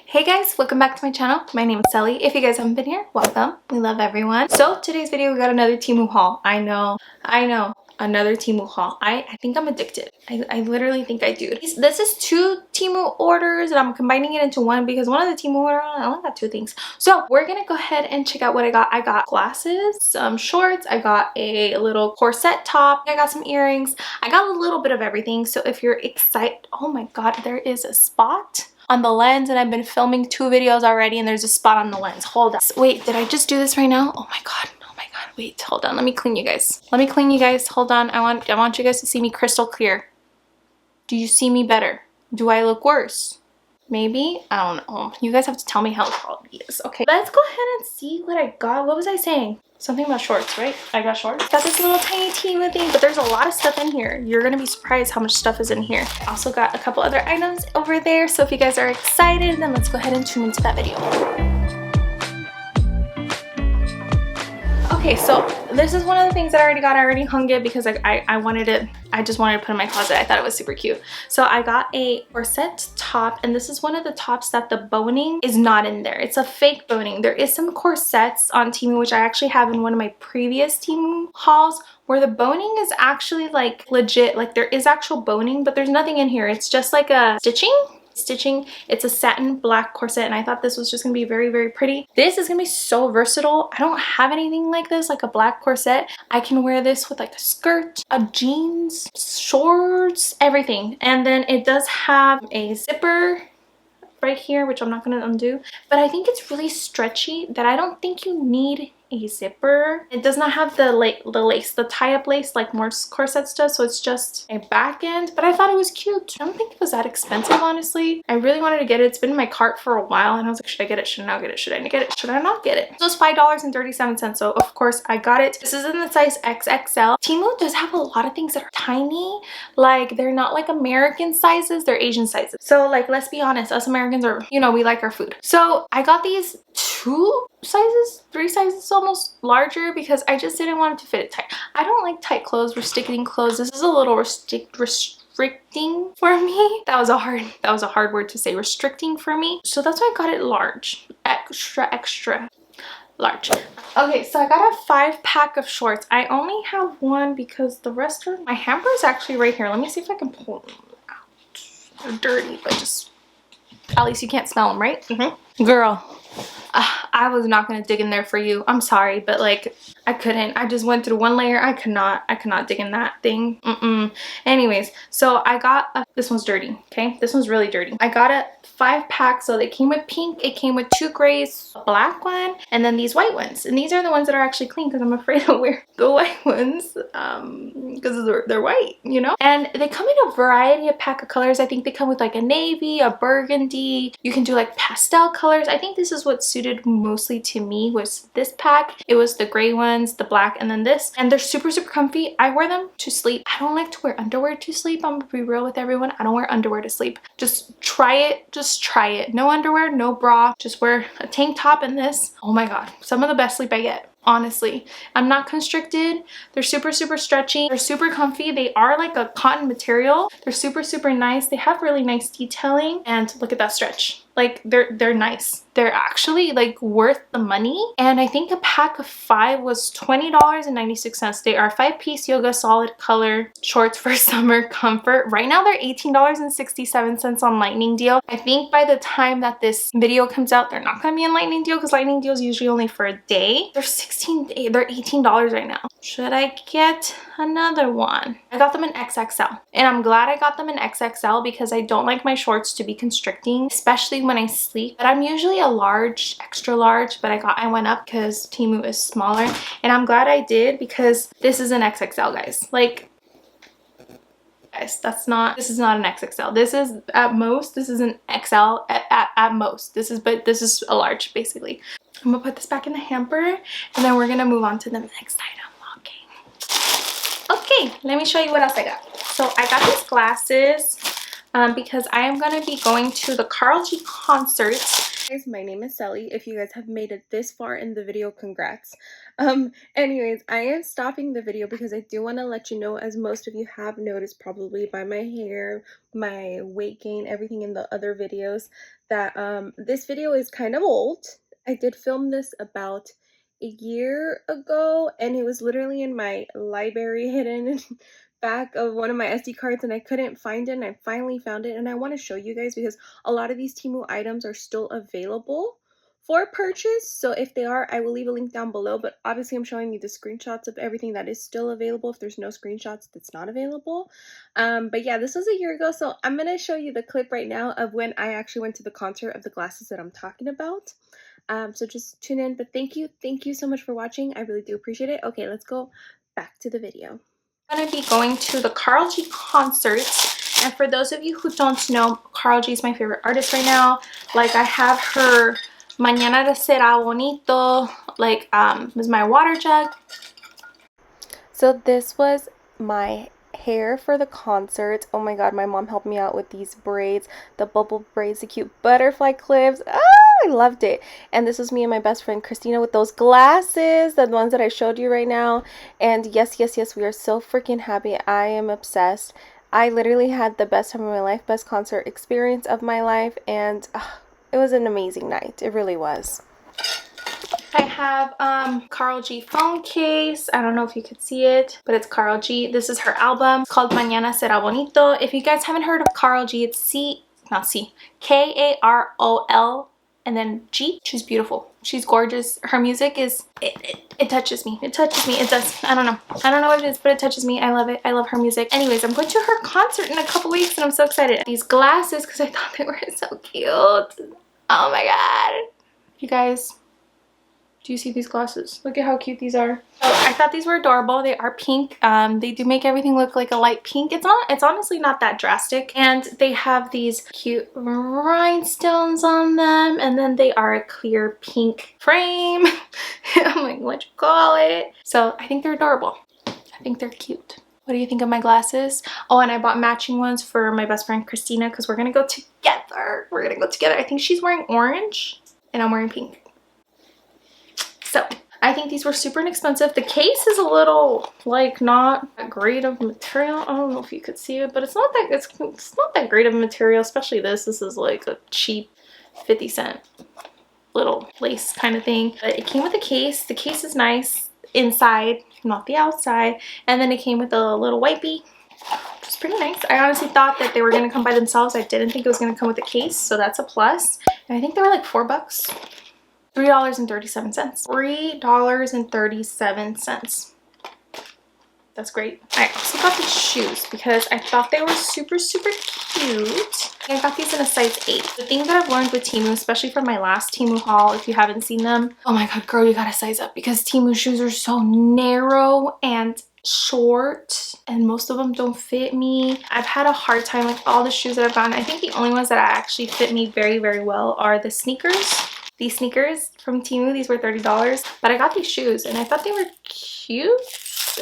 Hey guys, welcome back to my channel. My name is Sally. If you guys haven't been here, welcome. We love everyone. So today's video, we got another TEMU haul. I know, another TEMU haul. I think I'm addicted. I literally think I do. This is two TEMU orders and I'm combining it into one because one of the TEMU orders, I only got two things. So we're gonna go ahead and check out what I got. I got glasses, some shorts, I got a little corset top, I got some earrings, I got a little bit of everything. So if you're excited, oh my god, there is a spot on the lens and I've been filming 2 videos already and there's a spot on the lens. Hold on. Wait, did I just do this right now? Oh my god. Wait, hold on. Let me clean you guys. Hold on. I want you guys to see me crystal clear. Do you see me better? Do I look worse? Maybe? I don't know. You guys have to tell me how the quality is. Okay, let's go ahead and see what I got. What was I saying? Something about shorts, right? I got shorts. Got this little tiny TEMU thing, but there's a lot of stuff in here. You're gonna be surprised how much stuff is in here. I also got a couple other items over there. So if you guys are excited, then let's go ahead and tune into that video. Okay, so this is one of the things that I already got. I already hung it because I wanted it. I just wanted to put in my closet. I thought it was super cute. So I got a corset top, and this is one of the tops that the boning is not in there. It's a fake boning. There is some corsets on TEMU, which I actually have in one of my previous TEMU hauls, where the boning is actually like legit. Like there is actual boning, but there's nothing in here. It's just like a stitching. It's a satin black corset and I thought this was just gonna be very, very pretty. This is gonna be so versatile. I don't have anything like this, like a black corset. I can wear this with like a skirt, a jeans, shorts, everything. And then it does have a zipper right here, which I'm not gonna undo, but I think it's really stretchy that I don't think you need a zipper. It does not have the lace, the tie-up lace like most corsets does, so it's just a back end, but I thought it was cute. I don't think it was that expensive, honestly. I really wanted to get it. It's been in my cart for a while and I was like, should I get it? Should I not get it? Should I get it? Should I not get it? So it's $5.37, so of course I got it. This is in the size XXL. TEMU does have a lot of things that are tiny. Like they're not like American sizes, they're Asian sizes. So like, let's be honest, us Americans are, you know, we like our food. So I got these 3 sizes almost larger because I just didn't want it to fit it tight. I don't like tight clothes, restricting clothes. This is a little restricting for me. That was a hard word to say, restricting for me. So that's why I got it large, extra large. Okay, so I got a 5-pack of shorts. I only have one because the rest are, my hamper is actually right here. Let me see if I can pull them out. They're dirty, but just, at least you can't smell them, right? Girl, I was not gonna dig in there for you. I'm sorry, but like I couldn't. I just went through one layer. I could not dig in that thing. Anyways, so I got this one's dirty. Okay, this one's really dirty. I got a 5-pack, so they came with pink, it came with 2 grays, a black one, and then these white ones. And these are the ones that are actually clean because I'm afraid to wear the white ones because they're white, you know. And they come in a variety of pack of colors. I think they come with like a navy, a burgundy. You can do like pastel colors. I think this is what suited mostly to me was this pack. It was the gray ones, the black, and then this. And they're super comfy. I wear them to sleep. I don't like to wear underwear to sleep. I'm gonna be real with everyone. I don't wear underwear to sleep. Just try it. Just try it. No underwear, no bra. Just wear a tank top and this. Oh my god. Some of the best sleep I get. Honestly, I'm not constricted. They're super stretchy. They're super comfy. They are like a cotton material. They're super nice. They have really nice detailing, and look at that stretch. Like they're nice. They're actually like worth the money. And I think a pack of 5 was $20.96. They are 5-piece yoga solid color shorts for summer comfort. Right now they're $18.67 on Lightning Deal. I think by the time that this video comes out, they're not gonna be in Lightning Deal because Lightning Deal is usually only for a day. They're $18 right now. Should I get another one? I got them in XXL, and I'm glad I got them in XXL because I don't like my shorts to be constricting, especially when I sleep. But I'm usually a large, extra large, but I went up because TEMU is smaller, and I'm glad I did because this is an XXL, guys. Like, guys, this is not an XXL. This is at most, this is an XL at most. This is a large basically. I'm gonna put this back in the hamper and then we're gonna move on to the next item. Okay, let me show you what else I got. So I got these glasses because I am gonna be going to the Karl G concert Guys, my name is Sally. If you guys have made it this far in the video, congrats. Anyways, I am stopping the video because I do want to let you know, as most of you have noticed probably by my hair, my weight gain, everything in the other videos, that this video is kind of old. I did film this about a year ago, and it was literally in my library hidden back of one of my SD cards, and I couldn't find it, and I finally found it, and I want to show you guys because a lot of these TEMU items are still available for purchase. So if they are, I will leave a link down below, but obviously I'm showing you the screenshots of everything that is still available. If there's no screenshots, that's not available. But yeah, this was a year ago, so I'm gonna show you the clip right now of when I actually went to the concert of the glasses that I'm talking about. So just tune in, but thank you so much for watching. I really do appreciate it. Okay, let's go back to the video. I'm going to be going to the Karol G concert, and for those of you who don't know, Karol G is my favorite artist right now. Like, I have her Mañana Será Bonito, like, was my water jug. So this was my hair for the concert. Oh my god, my mom helped me out with these braids, the bubble braids, the cute butterfly clips. I loved it. And this was me and my best friend Christina with those glasses, the ones that I showed you right now. And yes, we are so freaking happy. I am obsessed. I literally had the best time of my life, best concert experience of my life, and it was an amazing night. It really was. I have Karol G phone case. I don't know if you could see it, but it's Karol G. This is her album. It's called Mañana Será Bonito. If you guys haven't heard of Karol G, it's Karol and then G. She's beautiful. She's gorgeous. Her music is, it touches me. It touches me. It does. I don't know what it is, but it touches me. I love it. I love her music. Anyways, I'm going to her concert in a couple weeks, and I'm so excited. These glasses, because I thought they were so cute. Oh my god. You guys, do you see these glasses? Look at how cute these are. Oh, I thought these were adorable. They are pink. They do make everything look like a light pink. It's honestly not that drastic. And they have these cute rhinestones on them. And then they are a clear pink frame. I'm like, what you call it? So I think they're adorable. I think they're cute. What do you think of my glasses? Oh, and I bought matching ones for my best friend Christina because we're gonna go together. We're gonna go together. I think she's wearing orange and I'm wearing pink. So I think these were super inexpensive. The case is a little like not that great of material. I don't know if you could see it, but it's not that great of a material, especially this. This is like a cheap 50-cent little lace kind of thing. But it came with a case. The case is nice inside, not the outside. And then it came with a little wipey. It's pretty nice. I honestly thought that they were going to come by themselves. I didn't think it was going to come with a case, so that's a plus. And I think they were like $4. $3.37. $3.37. That's great. I also got these shoes because I thought they were super cute. I got these in a size 8. The thing that I've learned with TEMU, especially from my last TEMU haul, if you haven't seen them, oh my god, girl, you gotta size up because TEMU shoes are so narrow and short and most of them don't fit me. I've had a hard time with all the shoes that I've gotten. I think the only ones that actually fit me very well are the sneakers. These sneakers from TEMU, these were $30, but I got these shoes and I thought they were cute.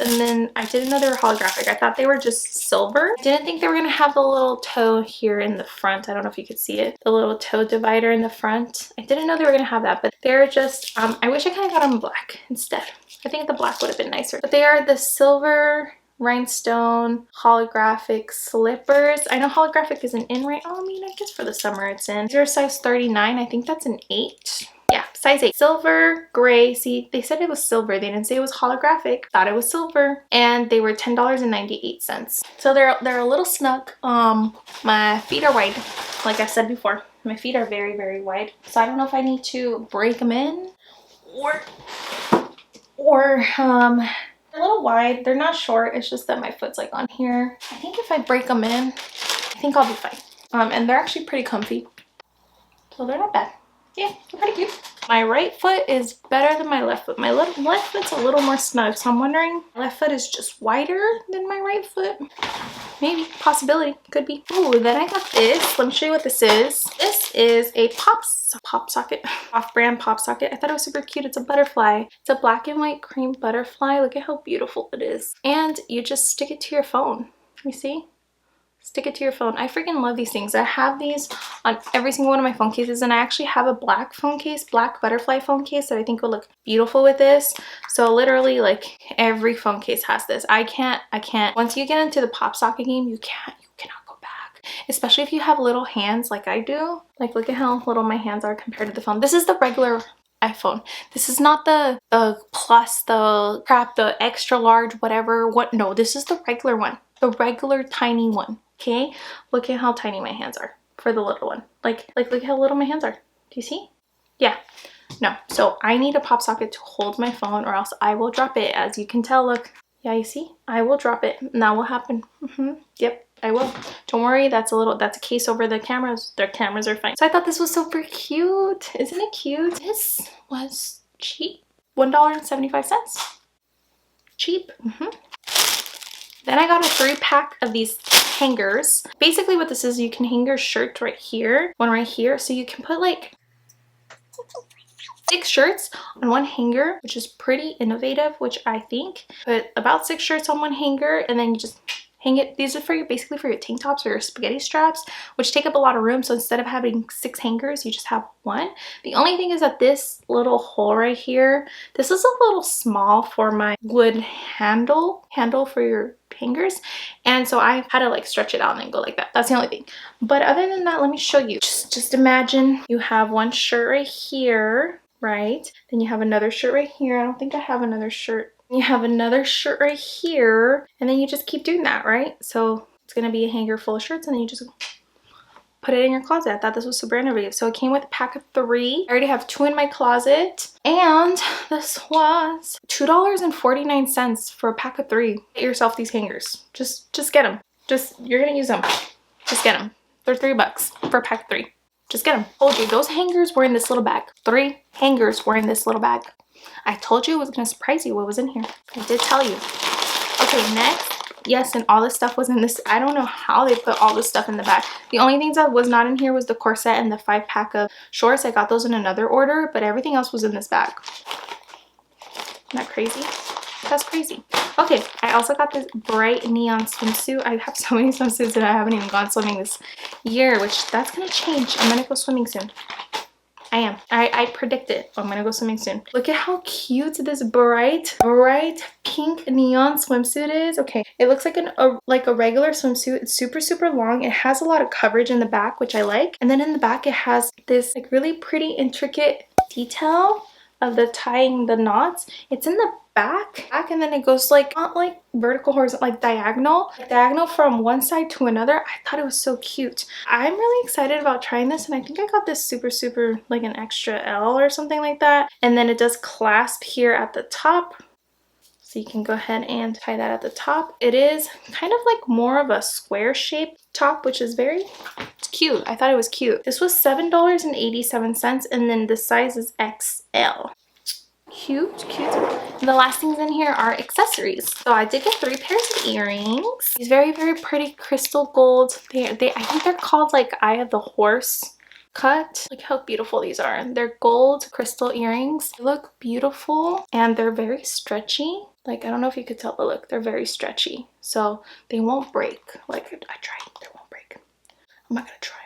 And then I didn't know they were holographic. I thought they were just silver. I didn't think they were gonna have the little toe here in the front. I don't know if you could see it. The little toe divider in the front. I didn't know they were gonna have that, but they're just, I wish I kind of got them in black instead. I think the black would have been nicer. But they are the silver rhinestone holographic slippers. I know holographic isn't in right now. I mean, I guess for the summer it's in. These are size 39. I think that's an 8. Yeah, size 8. Silver, gray. See, they said it was silver. They didn't say it was holographic. Thought it was silver. And they were $10.98. So they're a little snug. My feet are wide. Like I said before, my feet are very wide. So I don't know if I need to break them in or they're a little wide. They're not short. It's just that my foot's like on here. I think if I break them in, I think I'll be fine. And they're actually pretty comfy. So they're not bad. Yeah, they're pretty cute. My right foot is better than my left foot. My left foot's a little more snug. So I'm wondering, my left foot is just wider than my right foot. Maybe, possibility, could be. Ooh, then I got this. Let me show you what this is. This is a pop socket, off-brand pop socket. I thought it was super cute. It's a butterfly. It's a black and white cream butterfly. Look at how beautiful it is. And you just stick it to your phone. You see? Stick it to your phone. I freaking love these things. I have these on every single one of my phone cases, and I actually have a black phone case, black butterfly phone case that I think will look beautiful with this. So literally like every phone case has this. I can't, once you get into the pop socket game, you cannot go back. Especially if you have little hands like I do. Like look at how little my hands are compared to the phone. This is the regular iPhone. This is not the plus, the crap, the extra large, whatever. What? No, this is the regular one. The regular tiny one. Okay, look at how tiny my hands are for the little one. Like look how little my hands are. Do you see? Yeah. No. So I need a pop socket to hold my phone, or else I will drop it. As you can tell, look. Yeah, you see? I will drop it. And that will happen. Yep, I will. Don't worry. That's a case over the cameras. Their cameras are fine. So I thought this was super cute. Isn't it cute? This was cheap. $1.75. Cheap. Then I got a 3-pack of these hangers. Basically what this is, you can hang your shirt right here, one right here. So you can put like 6 shirts on one hanger, which is pretty innovative, which I think. Put about 6 shirts on one hanger, and then you just hang it. These are for basically for your tank tops or your spaghetti straps, which take up a lot of room. So instead of having 6 hangers, you just have one. The only thing is that this little hole right here, this is a little small for my wood handle for your hangers, and so I had to like stretch it out and then go like that. That's the only thing. But other than that, let me show you. Just imagine you have one shirt right here, right? Then you have another shirt right here. I don't think I have another shirt. You have another shirt right here, and then you just keep doing that, right? So it's gonna be a hanger full of shirts, and then you just put it in your closet. I thought this was super innovative. So it came with a pack of 3. I already have 2 in my closet, and this was $2.49 for a pack of 3. Get yourself these hangers. Just get them. You're gonna use them. Just get them. They're $3 for a pack of 3. Just get them. Told you, those hangers were in this little bag. 3 hangers were in this little bag. I told you it was gonna surprise you what was in here. I did tell you. Okay, next. Yes, and all this stuff was in this. I don't know how they put all this stuff in the bag. The only things that was not in here was the corset and the 5-pack of shorts. I got those in another order, but everything else was in this bag. Isn't that crazy? That's crazy. Okay, I also got this bright neon swimsuit. I have so many swimsuits and I haven't even gone swimming this year, which that's gonna change. I'm gonna go swimming soon. I am. I predict it. I'm gonna go swimming soon. Look at how cute this bright pink neon swimsuit is. Okay, it looks like a regular swimsuit. It's super long. It has a lot of coverage in the back, which I like. And then in the back, it has this like really pretty intricate detail of the tying the knots. It's in the back, and then it goes like not like vertical, horizontal, like diagonal from one side to another. I thought it was so cute. I'm really excited about trying this, and I think I got this super like an extra L or something like that. And then it does clasp here at the top, so you can go ahead and tie that at the top. It is kind of like more of a square shaped top, which is very cute. I thought it was cute. This was $7.87, and then the size is XL. Cute. And the last things in here are accessories. So I did get 3 pairs of earrings. These very pretty crystal gold. I think they're called like Eye of the Horse cut. Look how beautiful these are. They're gold crystal earrings. They look beautiful, and they're very stretchy. Like, I don't know if you could tell, but look, they're very stretchy, so they won't break. Like I tried, they won't break. I'm not gonna try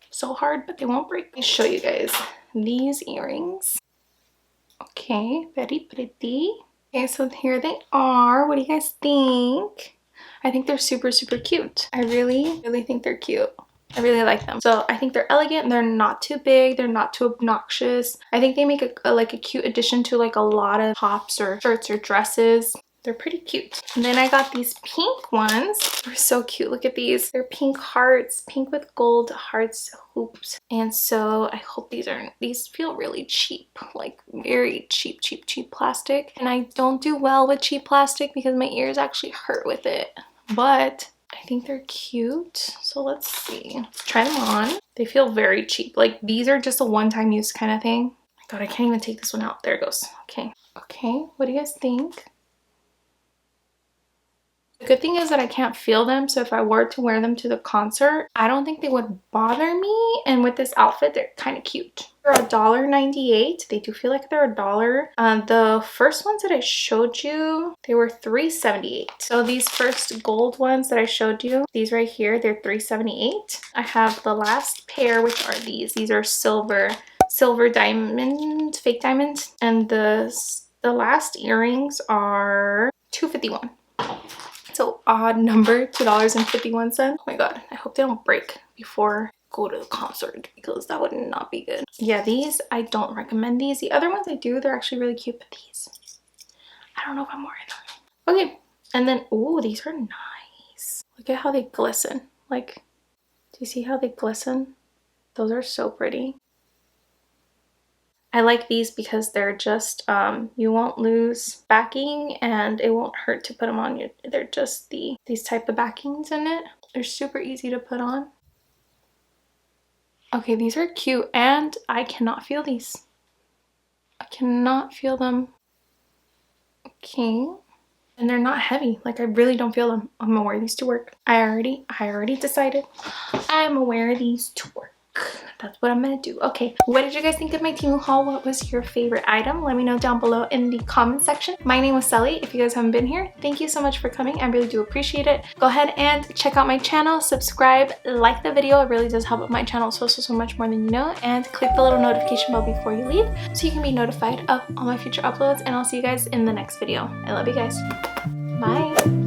so hard, but they won't break. Let me show you guys these earrings. Okay, very pretty. Okay, so here they are. What do you guys think? I think they're super cute. I really think they're cute. I really like them. So I think they're elegant. They're not too big. They're not too obnoxious. I think they make a cute addition to like a lot of tops or shirts or dresses. They're pretty cute. And then I got these pink ones. They're so cute. Look at these. They're pink hearts, pink with gold hearts hoops. And so I hope these feel really cheap, like very cheap plastic. And I don't do well with cheap plastic because my ears actually hurt with it. But I think they're cute. So let's see. Let's try them on. They feel very cheap. Like these are just a one-time use kind of thing. Oh my God, I can't even take this one out. There it goes. Okay. Okay, what do you guys think? The good thing is that I can't feel them, so if I were to wear them to the concert, I don't think they would bother me. And with this outfit, they're kind of cute. They're $1.98. They do feel like they're $1. The first ones that I showed you, they were $3.78. So these first gold ones that I showed you, these right here, they're $3.78. I have the last pair, which are these. These are silver diamond, fake diamonds, and the last earrings are $2.51. So odd number, $2.51. Oh my god, I hope they don't break before I go to the concert, because that would not be good. Yeah, these, I don't recommend these. The other ones I do, they're actually really cute, but these, I don't know if I'm wearing them. Okay, and then, oh, these are nice. Look at how they glisten. Like, do you see how they glisten? Those are so pretty. I like these because they're just, you won't lose backing and it won't hurt to put them on you. They're just these type of backings in it. They're super easy to put on. Okay, these are cute and I cannot feel these. I cannot feel them. Okay. And they're not heavy. Like, I really don't feel them. I'm gonna wear these to work. I already decided I'm gonna wear these to work. That's what I'm gonna do. Okay, what did you guys think of my TEMU haul? What was your favorite item? Let me know down below in the comment section. My name was Sally. If you guys haven't been here, thank you so much for coming. I really do appreciate it. Go ahead and check out my channel, subscribe, like the video. It really does help out my channel so much more than you know. And click the little notification bell before you leave so you can be notified of all my future uploads. And I'll see you guys in the next video. I love you guys. Bye.